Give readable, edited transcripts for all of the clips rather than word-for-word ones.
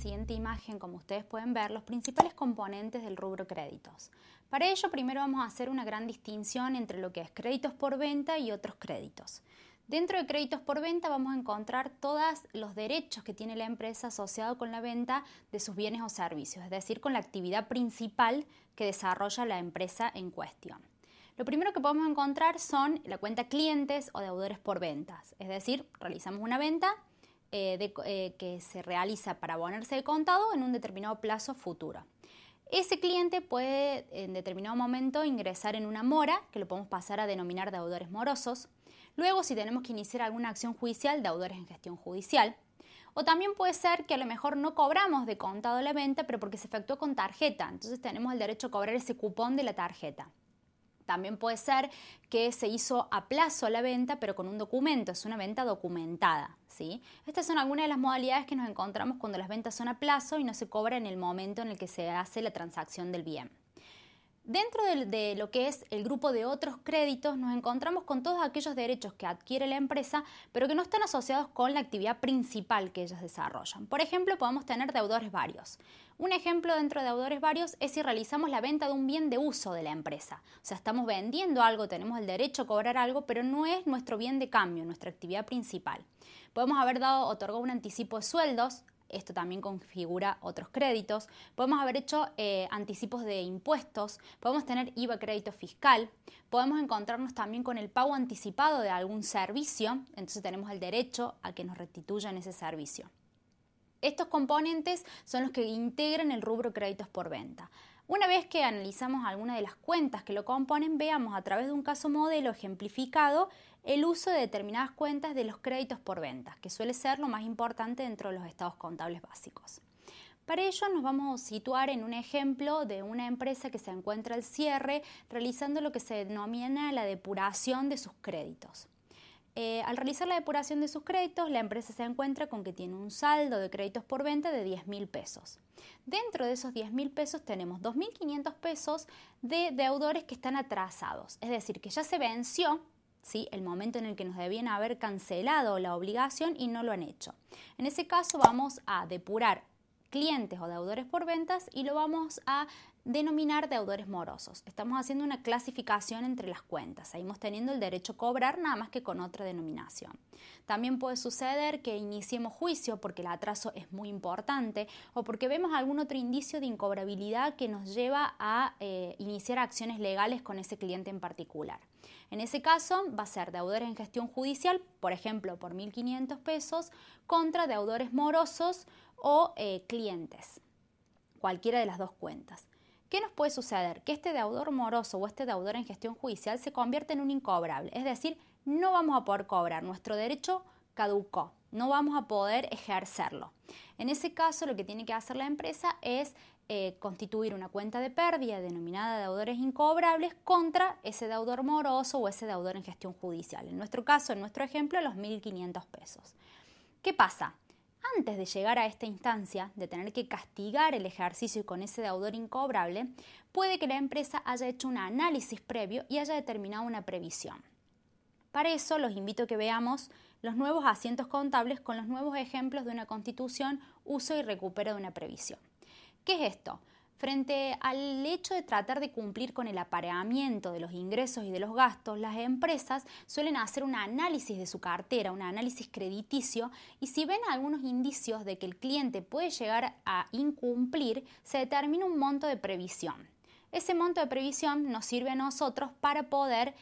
siguiente imagen, como ustedes pueden ver, los principales componentes del rubro créditos. Para ello, primero vamos a hacer una gran distinción entre lo que es créditos por venta y otros créditos. Dentro de créditos por venta vamos a encontrar todos los derechos que tiene la empresa asociados con la venta de sus bienes o servicios, es decir, con la actividad principal que desarrolla la empresa en cuestión. Lo primero que podemos encontrar son la cuenta clientes o deudores por ventas, es decir, realizamos una venta que se realiza para abonarse de contado en un determinado plazo futuro. Ese cliente puede en determinado momento ingresar en una mora, que lo podemos pasar a denominar deudores morosos. Luego, si tenemos que iniciar alguna acción judicial, deudores en gestión judicial. O también puede ser que a lo mejor no cobramos de contado la venta, pero porque se efectuó con tarjeta. Entonces tenemos el derecho a cobrar ese cupón de la tarjeta. También puede ser que se hizo a plazo la venta, pero con un documento, es una venta documentada, ¿sí? Estas son algunas de las modalidades que nos encontramos cuando las ventas son a plazo y no se cobra en el momento en el que se hace la transacción del bien. Dentro de lo que es el grupo de otros créditos nos encontramos con todos aquellos derechos que adquiere la empresa pero que no están asociados con la actividad principal que ellos desarrollan. Por ejemplo, podemos tener deudores varios. Un ejemplo dentro de deudores varios es si realizamos la venta de un bien de uso de la empresa. O sea, estamos vendiendo algo, tenemos el derecho a cobrar algo, pero no es nuestro bien de cambio, nuestra actividad principal. Podemos haber otorgado un anticipo de sueldos. Esto también configura otros créditos. Podemos haber hecho anticipos de impuestos, podemos tener IVA crédito fiscal, podemos encontrarnos también con el pago anticipado de algún servicio, entonces tenemos el derecho a que nos restituyan ese servicio. Estos componentes son los que integran el rubro créditos por venta. Una vez que analizamos algunas de las cuentas que lo componen, veamos a través de un caso modelo ejemplificado el uso de determinadas cuentas de los créditos por venta, que suele ser lo más importante dentro de los estados contables básicos. Para ello nos vamos a situar en un ejemplo de una empresa que se encuentra al cierre realizando lo que se denomina la depuración de sus créditos. Al realizar la depuración de sus créditos, la empresa se encuentra con que tiene un saldo de créditos por venta de 10.000 pesos. Dentro de esos 10.000 pesos tenemos 2.500 pesos de deudores que están atrasados, es decir, que ya se venció, ¿sí?, el momento en el que nos debían haber cancelado la obligación y no lo han hecho. En ese caso vamos a depurar clientes o deudores por ventas y lo vamos a denominar deudores morosos. Estamos haciendo una clasificación entre las cuentas. Seguimos teniendo el derecho a cobrar, nada más que con otra denominación. También puede suceder que iniciemos juicio porque el atraso es muy importante o porque vemos algún otro indicio de incobrabilidad que nos lleva a iniciar acciones legales con ese cliente en particular. En ese caso va a ser deudores en gestión judicial, por ejemplo, por 1.500 pesos, contra deudores morosos o clientes, cualquiera de las dos cuentas. ¿Qué nos puede suceder? Que este deudor moroso o este deudor en gestión judicial se convierte en un incobrable, es decir, no vamos a poder cobrar, nuestro derecho caducó, no vamos a poder ejercerlo. En ese caso, lo que tiene que hacer la empresa es constituir una cuenta de pérdida denominada deudores incobrables contra ese deudor moroso o ese deudor en gestión judicial. En nuestro caso, en nuestro ejemplo, los 1.500 pesos. ¿Qué pasa? Antes de llegar a esta instancia de tener que castigar el ejercicio con ese deudor incobrable, puede que la empresa haya hecho un análisis previo y haya determinado una previsión. Para eso los invito a que veamos los nuevos asientos contables con los nuevos ejemplos de una constitución, uso y recupero de una previsión. ¿Qué es esto? Frente al hecho de tratar de cumplir con el apareamiento de los ingresos y de los gastos, las empresas suelen hacer un análisis de su cartera, un análisis crediticio, y si ven algunos indicios de que el cliente puede llegar a incumplir, se determina un monto de previsión. Ese monto de previsión nos sirve a nosotros para poder,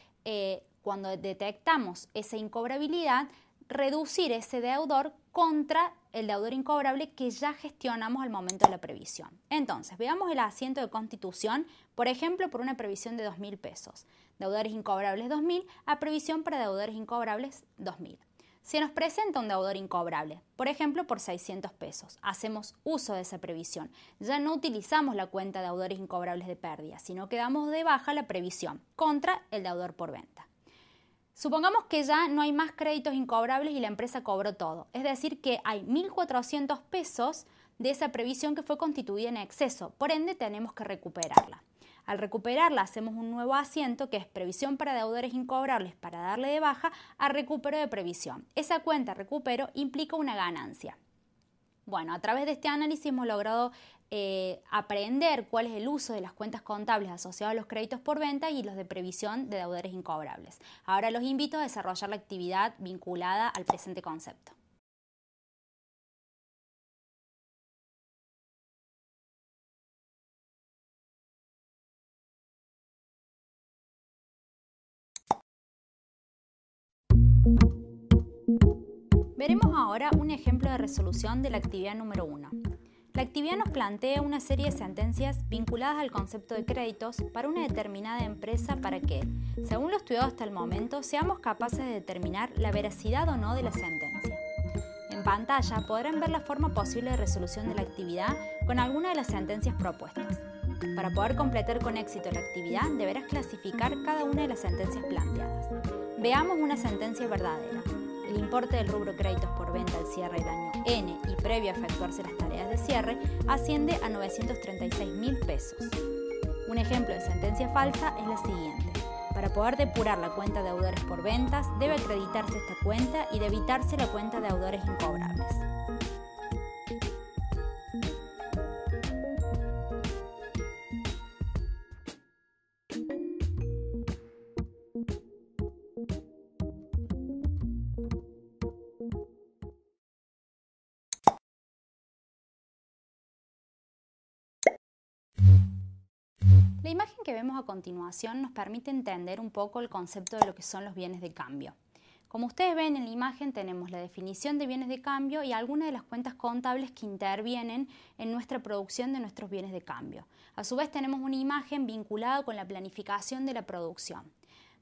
cuando detectamos esa incobrabilidad, reducir ese deudor contra el deudor incobrable que ya gestionamos al momento de la previsión. Entonces, veamos el asiento de constitución, por ejemplo, por una previsión de 2.000 pesos. Deudores incobrables 2.000 a previsión para deudores incobrables 2.000. Se nos presenta un deudor incobrable, por ejemplo, por 600 pesos. Hacemos uso de esa previsión. Ya no utilizamos la cuenta de deudores incobrables de pérdida, sino que damos de baja la previsión contra el deudor por venta. Supongamos que ya no hay más créditos incobrables y la empresa cobró todo. Es decir, que hay 1.400 pesos de esa previsión que fue constituida en exceso. Por ende, tenemos que recuperarla. Al recuperarla, hacemos un nuevo asiento que es previsión para deudores incobrables para darle de baja a recupero de previsión. Esa cuenta recupero implica una ganancia. Bueno, a través de este análisis hemos logrado aprender cuál es el uso de las cuentas contables asociadas a los créditos por venta y los de previsión de deudores incobrables. Ahora los invito a desarrollar la actividad vinculada al presente concepto. Veremos ahora un ejemplo de resolución de la actividad número 1. La actividad nos plantea una serie de sentencias vinculadas al concepto de créditos para una determinada empresa para que, según lo estudiado hasta el momento, seamos capaces de determinar la veracidad o no de la sentencia. En pantalla podrán ver la forma posible de resolución de la actividad con alguna de las sentencias propuestas. Para poder completar con éxito la actividad, deberás clasificar cada una de las sentencias planteadas. Veamos una sentencia verdadera. El importe del rubro créditos por venta al cierre del año N y previo a efectuarse las tareas de cierre asciende a 936.000 pesos. Un ejemplo de sentencia falsa es la siguiente. Para poder depurar la cuenta de deudores por ventas, debe acreditarse esta cuenta y debitarse la cuenta de deudores incobrables. La imagen que vemos a continuación nos permite entender un poco el concepto de lo que son los bienes de cambio. Como ustedes ven en la imagen tenemos la definición de bienes de cambio y algunas de las cuentas contables que intervienen en nuestra producción de nuestros bienes de cambio. A su vez tenemos una imagen vinculada con la planificación de la producción.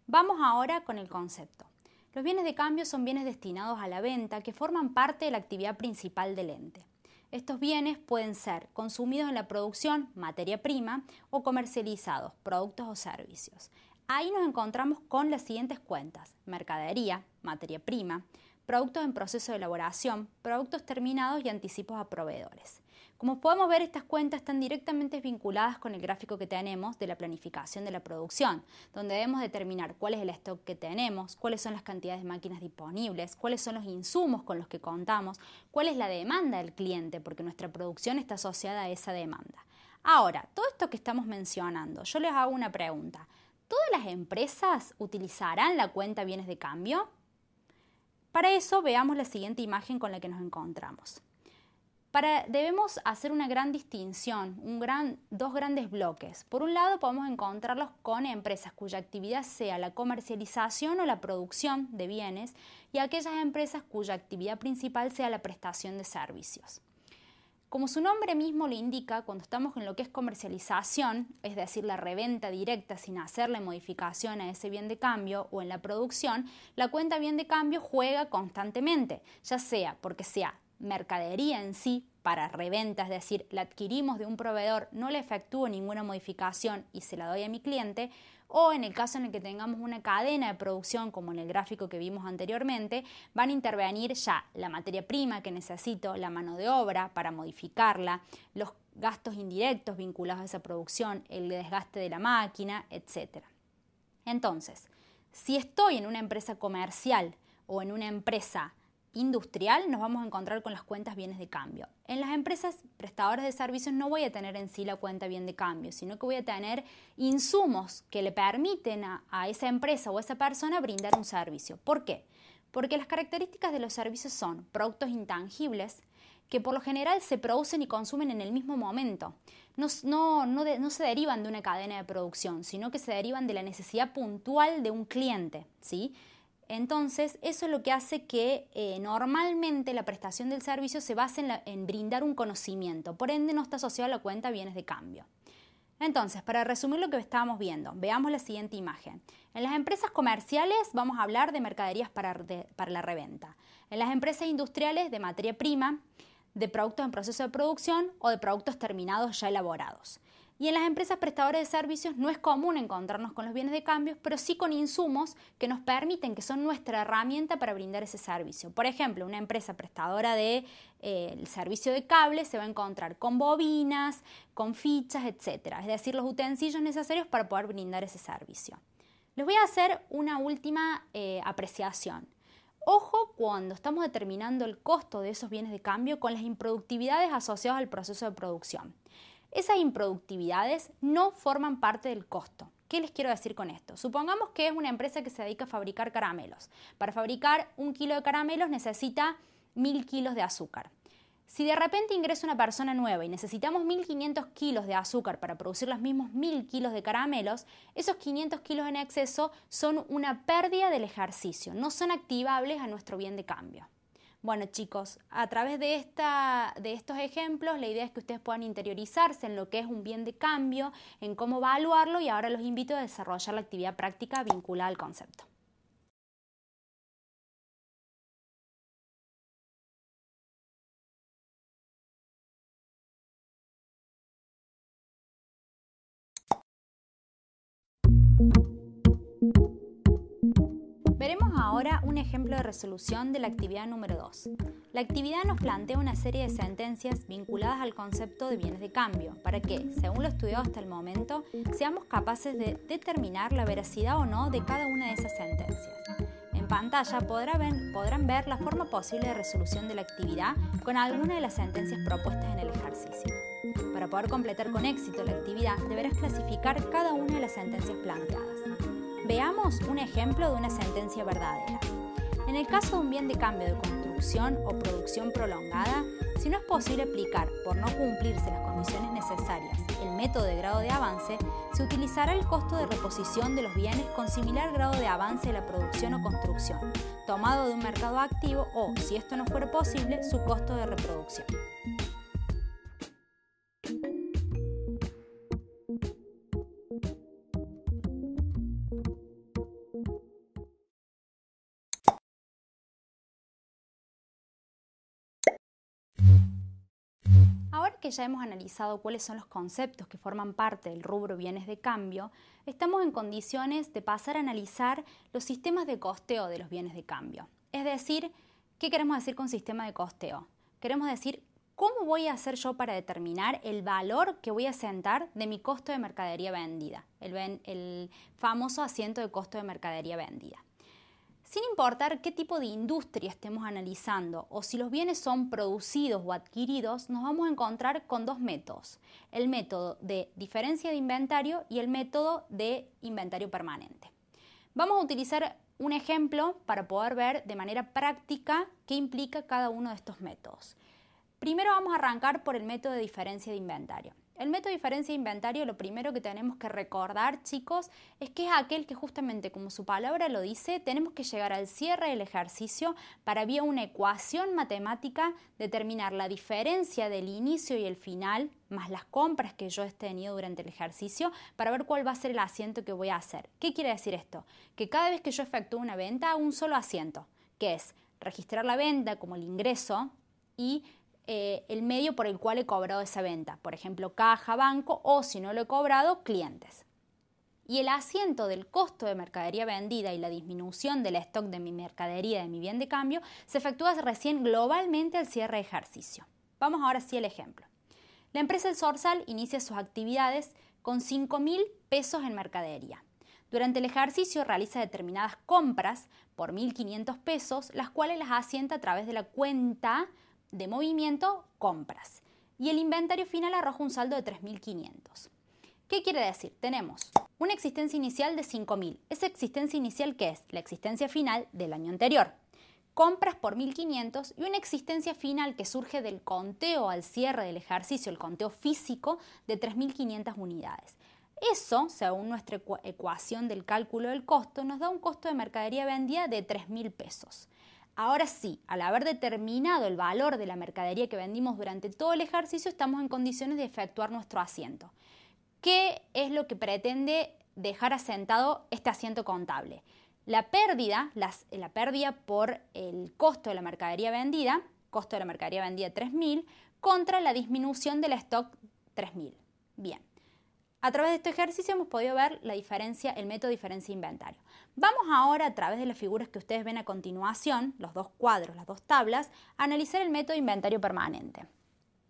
Vamos ahora con el concepto. Los bienes de cambio son bienes destinados a la venta que forman parte de la actividad principal del ente. Estos bienes pueden ser consumidos en la producción, materia prima, o comercializados, productos o servicios. Ahí nos encontramos con las siguientes cuentas: mercadería, materia prima, productos en proceso de elaboración, productos terminados y anticipos a proveedores. Como podemos ver, estas cuentas están directamente vinculadas con el gráfico que tenemos de la planificación de la producción, donde debemos determinar cuál es el stock que tenemos, cuáles son las cantidades de máquinas disponibles, cuáles son los insumos con los que contamos, cuál es la demanda del cliente, porque nuestra producción está asociada a esa demanda. Ahora, todo esto que estamos mencionando, yo les hago una pregunta. ¿Todas las empresas utilizarán la cuenta bienes de cambio? Para eso veamos la siguiente imagen con la que nos encontramos. Debemos hacer una gran distinción, dos grandes bloques. Por un lado podemos encontrarlos con empresas cuya actividad sea la comercialización o la producción de bienes y aquellas empresas cuya actividad principal sea la prestación de servicios. Como su nombre mismo lo indica, cuando estamos en lo que es comercialización, es decir, la reventa directa sin hacerle modificación a ese bien de cambio, o en la producción, la cuenta bien de cambio juega constantemente, ya sea porque sea mercadería en sí para reventa, es decir, la adquirimos de un proveedor, no le efectúo ninguna modificación y se la doy a mi cliente, o en el caso en el que tengamos una cadena de producción como en el gráfico que vimos anteriormente, van a intervenir ya la materia prima que necesito, la mano de obra para modificarla, los gastos indirectos vinculados a esa producción, el desgaste de la máquina, etc. Entonces, si estoy en una empresa comercial o en una empresa industrial, nos vamos a encontrar con las cuentas bienes de cambio. En las empresas prestadoras de servicios no voy a tener en sí la cuenta bien de cambio, sino que voy a tener insumos que le permiten a esa empresa o a esa persona brindar un servicio. ¿Por qué? Porque las características de los servicios son productos intangibles que por lo general se producen y consumen en el mismo momento. No se derivan de una cadena de producción, sino que se derivan de la necesidad puntual de un cliente, ¿sí? Entonces, eso es lo que hace que normalmente la prestación del servicio se base en brindar un conocimiento, por ende no está asociado a la cuenta bienes de cambio. Entonces, para resumir lo que estábamos viendo, veamos la siguiente imagen. En las empresas comerciales vamos a hablar de mercaderías para la reventa. En las empresas industriales de materia prima, de productos en proceso de producción o de productos terminados ya elaborados. Y en las empresas prestadoras de servicios no es común encontrarnos con los bienes de cambio, pero sí con insumos que nos permiten, que son nuestra herramienta para brindar ese servicio. Por ejemplo, una empresa prestadora de el servicio de cable se va a encontrar con bobinas, con fichas, etc. Es decir, los utensilios necesarios para poder brindar ese servicio. Les voy a hacer una última apreciación. Ojo cuando estamos determinando el costo de esos bienes de cambio con las improductividades asociadas al proceso de producción. Esas improductividades no forman parte del costo. ¿Qué les quiero decir con esto? Supongamos que es una empresa que se dedica a fabricar caramelos. Para fabricar 1 kilo de caramelos necesita 1000 kilos de azúcar. Si de repente ingresa una persona nueva y necesitamos 1500 kilos de azúcar para producir los mismos 1000 kilos de caramelos, esos 500 kilos en exceso son una pérdida del ejercicio, no son activables a nuestro bien de cambio. Bueno chicos, a través de estos ejemplos, la idea es que ustedes puedan interiorizarse en lo que es un bien de cambio, en cómo evaluarlo y ahora los invito a desarrollar la actividad práctica vinculada al concepto. Veremos ahora un ejemplo de resolución de la actividad número 2. La actividad nos plantea una serie de sentencias vinculadas al concepto de bienes de cambio, para que, según lo estudiado hasta el momento, seamos capaces de determinar la veracidad o no de cada una de esas sentencias. En pantalla podrán ver la forma posible de resolución de la actividad con alguna de las sentencias propuestas en el ejercicio. Para poder completar con éxito la actividad, deberás clasificar cada una de las sentencias planteadas. Veamos un ejemplo de una sentencia verdadera. En el caso de un bien de cambio de construcción o producción prolongada, si no es posible aplicar, por no cumplirse las condiciones necesarias, el método de grado de avance, se utilizará el costo de reposición de los bienes con similar grado de avance de la producción o construcción, tomado de un mercado activo o, si esto no fuera posible, su costo de reproducción. Ahora que ya hemos analizado cuáles son los conceptos que forman parte del rubro bienes de cambio, estamos en condiciones de pasar a analizar los sistemas de costeo de los bienes de cambio. Es decir, ¿qué queremos decir con sistema de costeo? Queremos decir cómo voy a hacer yo para determinar el valor que voy a asentar de mi costo de mercadería vendida, el famoso asiento de costo de mercadería vendida. Sin importar qué tipo de industria estemos analizando o si los bienes son producidos o adquiridos, nos vamos a encontrar con dos métodos. El método de diferencia de inventario y el método de inventario permanente. Vamos a utilizar un ejemplo para poder ver de manera práctica qué implica cada uno de estos métodos. Primero vamos a arrancar por el método de diferencia de inventario. El método de diferencia de inventario, lo primero que tenemos que recordar, chicos, es que es aquel que justamente como su palabra lo dice, tenemos que llegar al cierre del ejercicio para vía una ecuación matemática determinar la diferencia del inicio y el final más las compras que yo he tenido durante el ejercicio para ver cuál va a ser el asiento que voy a hacer. ¿Qué quiere decir esto? Que cada vez que yo efectúo una venta hago un solo asiento, que es registrar la venta como el ingreso y el medio por el cual he cobrado esa venta, por ejemplo caja, banco o si no lo he cobrado, clientes. Y el asiento del costo de mercadería vendida y la disminución del stock de mi mercadería, de mi bien de cambio, se efectúa recién globalmente al cierre de ejercicio. Vamos ahora sí al ejemplo. La empresa El Zorzal inicia sus actividades con 5.000 pesos en mercadería. Durante el ejercicio realiza determinadas compras por 1.500 pesos, las cuales las asienta a través de la cuenta de movimiento compras y el inventario final arroja un saldo de 3.500. ¿Qué quiere decir? Tenemos una existencia inicial de 5.000. ¿Esa existencia inicial qué es? La existencia final del año anterior. Compras por 1.500 y una existencia final que surge del conteo al cierre del ejercicio, el conteo físico de 3.500 unidades. Eso, según nuestra ecuación del cálculo del costo, nos da un costo de mercadería vendida de 3.000 pesos. Ahora sí, al haber determinado el valor de la mercadería que vendimos durante todo el ejercicio, estamos en condiciones de efectuar nuestro asiento. ¿Qué es lo que pretende dejar asentado este asiento contable? La pérdida por el costo de la mercadería vendida, costo de la mercadería vendida 3.000, contra la disminución del stock 3.000. Bien. A través de este ejercicio hemos podido ver la diferencia, el método de diferencia de inventario. Vamos ahora, a través de las figuras que ustedes ven a continuación, los dos cuadros, las dos tablas, a analizar el método de inventario permanente.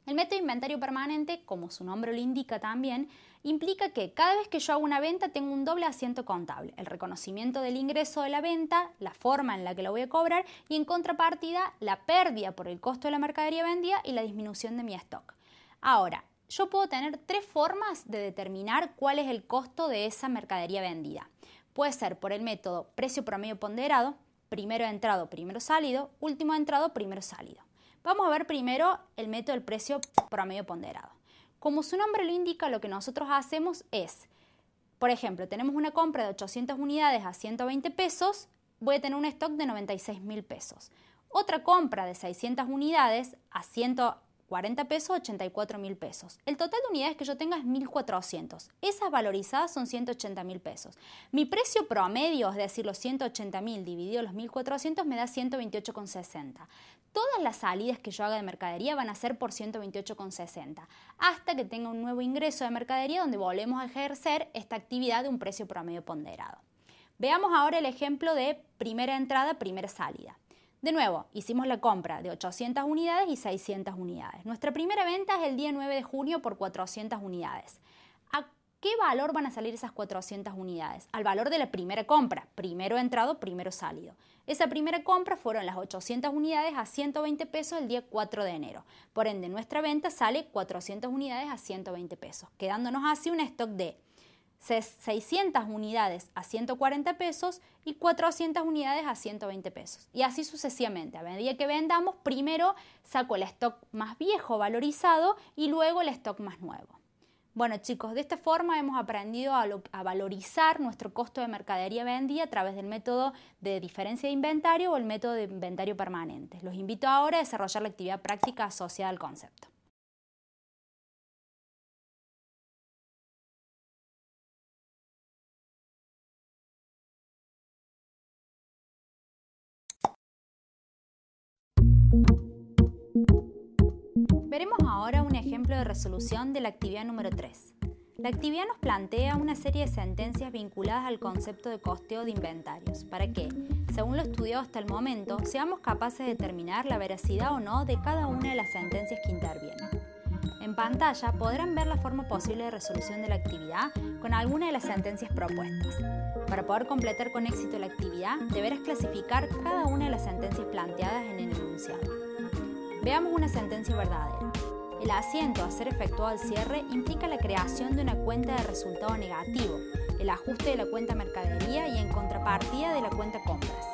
El método de inventario permanente, como su nombre lo indica también, implica que cada vez que yo hago una venta tengo un doble asiento contable, el reconocimiento del ingreso de la venta, la forma en la que la voy a cobrar y en contrapartida la pérdida por el costo de la mercadería vendida y la disminución de mi stock. Ahora, yo puedo tener tres formas de determinar cuál es el costo de esa mercadería vendida. Puede ser por el método precio promedio ponderado, primero entrado, primero salido, último entrado, primero salido. Vamos a ver primero el método del precio promedio ponderado. Como su nombre lo indica, lo que nosotros hacemos es, por ejemplo, tenemos una compra de 800 unidades a 120 pesos, voy a tener un stock de 96.000 pesos. Otra compra de 600 unidades a 140 pesos, 84.000 pesos. El total de unidades que yo tenga es 1.400. Esas valorizadas son 180.000 pesos. Mi precio promedio, es decir, los 180.000 dividido los 1.400, me da 128,60. Todas las salidas que yo haga de mercadería van a ser por 128,60, hasta que tenga un nuevo ingreso de mercadería donde volvemos a ejercer esta actividad de un precio promedio ponderado. Veamos ahora el ejemplo de primera entrada, primera salida. De nuevo, hicimos la compra de 800 unidades y 600 unidades. Nuestra primera venta es el día 9 de junio por 400 unidades. ¿A qué valor van a salir esas 400 unidades? Al valor de la primera compra, primero entrado, primero salido. Esa primera compra fueron las 800 unidades a 120 pesos el día 4 de enero. Por ende, nuestra venta sale 400 unidades a 120 pesos, quedándonos así un stock de 600 unidades a 140 pesos y 400 unidades a 120 pesos. Y así sucesivamente. A medida que vendamos, primero saco el stock más viejo valorizado y luego el stock más nuevo. Bueno chicos, de esta forma hemos aprendido a valorizar nuestro costo de mercadería vendida a través del método de diferencia de inventario o el método de inventario permanente. Los invito ahora a desarrollar la actividad práctica asociada al concepto. Veremos ahora un ejemplo de resolución de la actividad número 3. La actividad nos plantea una serie de sentencias vinculadas al concepto de costeo de inventarios, para que, según lo estudiado hasta el momento, seamos capaces de determinar la veracidad o no de cada una de las sentencias que intervienen. En pantalla podrán ver la forma posible de resolución de la actividad con alguna de las sentencias propuestas. Para poder completar con éxito la actividad, deberás clasificar cada una de las sentencias planteadas en el enunciado. Veamos una sentencia verdadera. El asiento a ser efectuado al cierre implica la creación de una cuenta de resultado negativo, el ajuste de la cuenta mercadería y en contrapartida de la cuenta compras.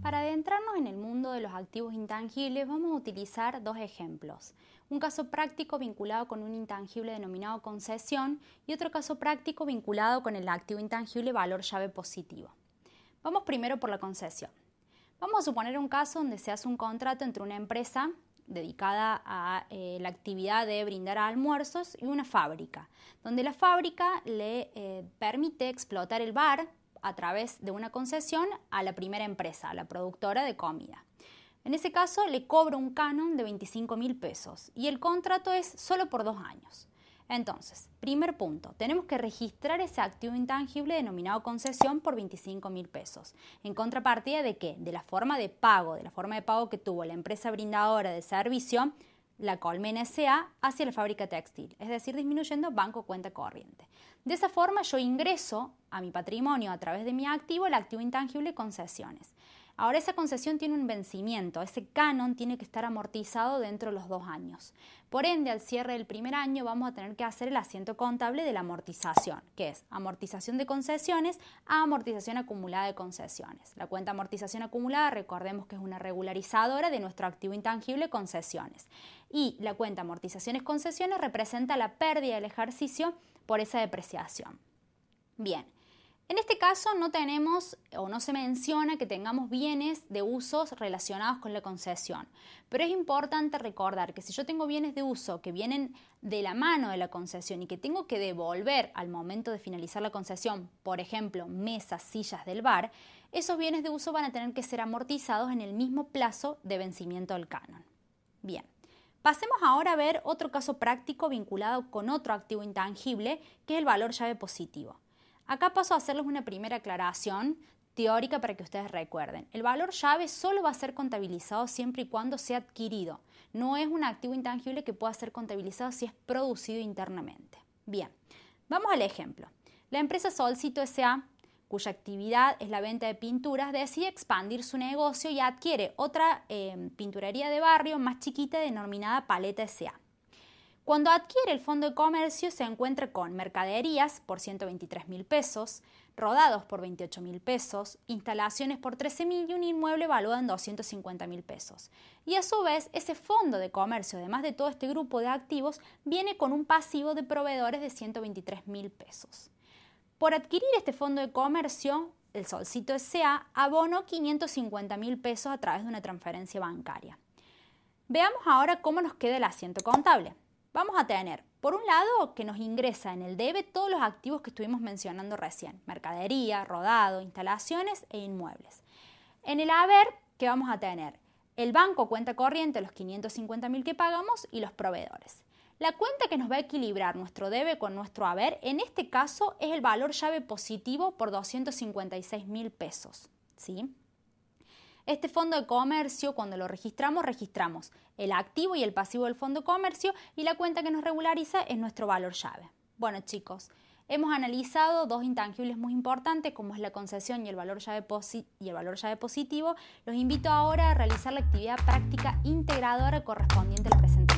Para adentrarnos en el mundo de los activos intangibles vamos a utilizar dos ejemplos. Un caso práctico vinculado con un intangible denominado concesión y otro caso práctico vinculado con el activo intangible valor llave positivo. Vamos primero por la concesión. Vamos a suponer un caso donde se hace un contrato entre una empresa dedicada a la actividad de brindar almuerzos y una fábrica, donde la fábrica le permite explotar el bar a través de una concesión a la primera empresa, a la productora de comida. En ese caso le cobro un canon de 25.000 pesos y el contrato es solo por 2 años. Entonces, primer punto, tenemos que registrar ese activo intangible denominado concesión por 25.000 pesos. ¿En contrapartida de qué? De la forma de pago que tuvo la empresa brindadora de servicio, la Colmen S.A., hacia la fábrica textil, es decir, disminuyendo banco cuenta corriente. De esa forma yo ingreso a mi patrimonio a través de mi activo el activo intangible concesiones. Ahora esa concesión tiene un vencimiento, ese canon tiene que estar amortizado dentro de los 2 años. Por ende, al cierre del primer año vamos a tener que hacer el asiento contable de la amortización, que es amortización de concesiones a amortización acumulada de concesiones. La cuenta amortización acumulada, recordemos que es una regularizadora de nuestro activo intangible concesiones. Y la cuenta amortizaciones concesiones representa la pérdida del ejercicio por esa depreciación. Bien. En este caso no tenemos o no se menciona que tengamos bienes de usos relacionados con la concesión, pero es importante recordar que si yo tengo bienes de uso que vienen de la mano de la concesión y que tengo que devolver al momento de finalizar la concesión, por ejemplo, mesas, sillas del bar, esos bienes de uso van a tener que ser amortizados en el mismo plazo de vencimiento del canon. Bien. Pasemos ahora a ver otro caso práctico vinculado con otro activo intangible, que es el valor llave positivo. Acá paso a hacerles una primera aclaración teórica para que ustedes recuerden. El valor llave solo va a ser contabilizado siempre y cuando sea adquirido. No es un activo intangible que pueda ser contabilizado si es producido internamente. Bien, vamos al ejemplo. La empresa Solcito S.A., cuya actividad es la venta de pinturas, decide expandir su negocio y adquiere otra pinturería de barrio más chiquita denominada Paleta S.A. Cuando adquiere el fondo de comercio se encuentra con mercaderías por 123.000 pesos, rodados por 28.000 pesos, instalaciones por 13.000 y un inmueble valuado en 250.000 pesos. Y a su vez, ese fondo de comercio, además de todo este grupo de activos, viene con un pasivo de proveedores de 123.000 pesos. Por adquirir este fondo de comercio, el Solcito S.A. abonó 550.000 pesos a través de una transferencia bancaria. Veamos ahora cómo nos queda el asiento contable. Vamos a tener, por un lado, que nos ingresa en el debe todos los activos que estuvimos mencionando recién, mercadería, rodado, instalaciones e inmuebles. En el haber, ¿qué vamos a tener? El banco cuenta corriente, los 550.000 que pagamos y los proveedores. La cuenta que nos va a equilibrar nuestro debe con nuestro haber, en este caso, es el valor llave positivo por 256.000 pesos, ¿sí? Este fondo de comercio, cuando lo registramos el activo y el pasivo del fondo de comercio y la cuenta que nos regulariza es nuestro valor llave. Bueno, chicos, hemos analizado dos intangibles muy importantes como es la concesión y el valor llave positivo. Los invito ahora a realizar la actividad práctica integradora correspondiente al presente.